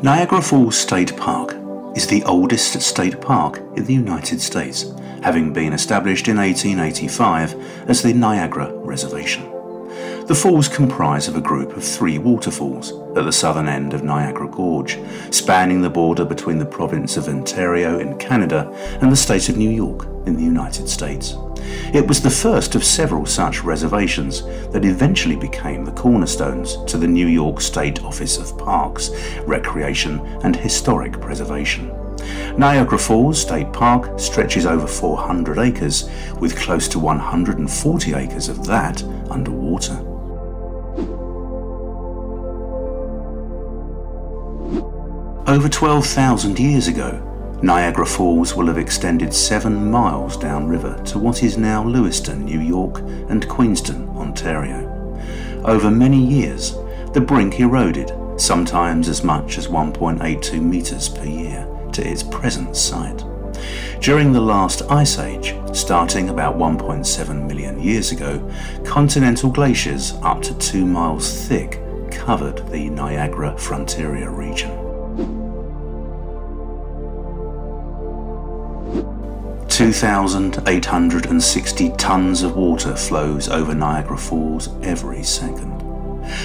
Niagara Falls State Park is the oldest state park in the United States, having been established in 1885 as the Niagara Reservation. The falls comprise of a group of 3 waterfalls at the southern end of Niagara Gorge, spanning the border between the province of Ontario in Canada and the state of New York in the United States. It was the first of several such reservations that eventually became the cornerstones to the New York State Office of Parks, Recreation and Historic Preservation. Niagara Falls State Park stretches over 400 acres, with close to 140 acres of that underwater. Over 12,000 years ago, Niagara Falls will have extended 7 miles downriver to what is now Lewiston, New York, and Queenston, Ontario. Over many years, the brink eroded, sometimes as much as 1.82 metres per year, to its present site. During the last ice age, starting about 1.7 million years ago, continental glaciers up to 2 miles thick covered the Niagara Frontier region. 2,860 tons of water flows over Niagara Falls every second.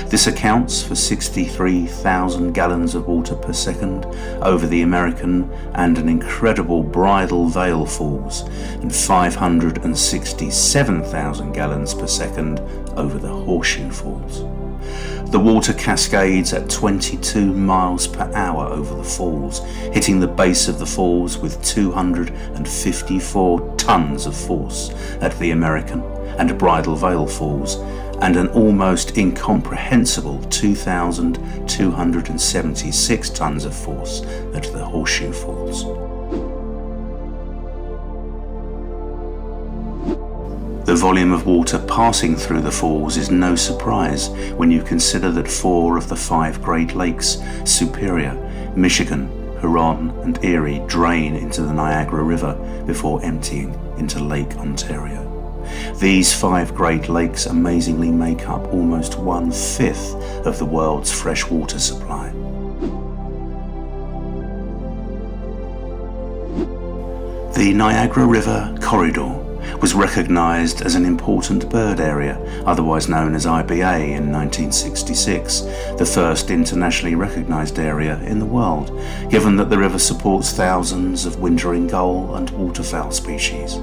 This accounts for 63,000 gallons of water per second over the American and an incredible Bridal Veil Falls, and 567,000 gallons per second over the Horseshoe Falls. The water cascades at 22 miles per hour over the falls, hitting the base of the falls with 254 tons of force at the American and Bridal Veil Falls, and an almost incomprehensible 2,276 tons of force at the Horseshoe Falls. The volume of water passing through the falls is no surprise when you consider that 4 of the 5 Great Lakes, Superior, Michigan, Huron and Erie, drain into the Niagara River before emptying into Lake Ontario. These 5 Great Lakes amazingly make up almost 1/5 of the world's freshwater supply. The Niagara River Corridor was recognised as an important bird area, otherwise known as IBA, in 1966, the first internationally recognised area in the world, given that the river supports thousands of wintering gull and waterfowl species.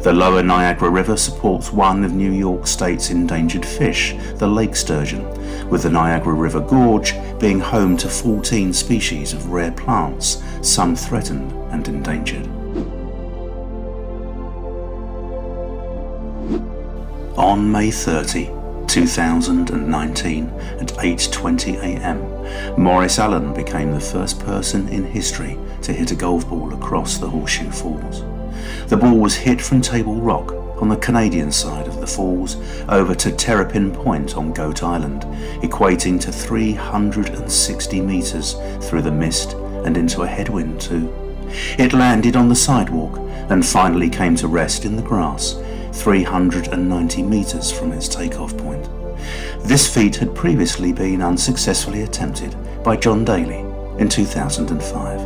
The lower Niagara River supports one of New York State's endangered fish, the lake sturgeon, with the Niagara River Gorge being home to 14 species of rare plants, some threatened and endangered. On May 30, 2019 at 8:20 a.m, Maurice Allen became the first person in history to hit a golf ball across the Horseshoe Falls. The ball was hit from Table Rock on the Canadian side of the falls over to Terrapin Point on Goat Island, equating to 360 metres through the mist and into a headwind too. It landed on the sidewalk and finally came to rest in the grass, 390 metres from its takeoff point. This feat had previously been unsuccessfully attempted by John Daly in 2005.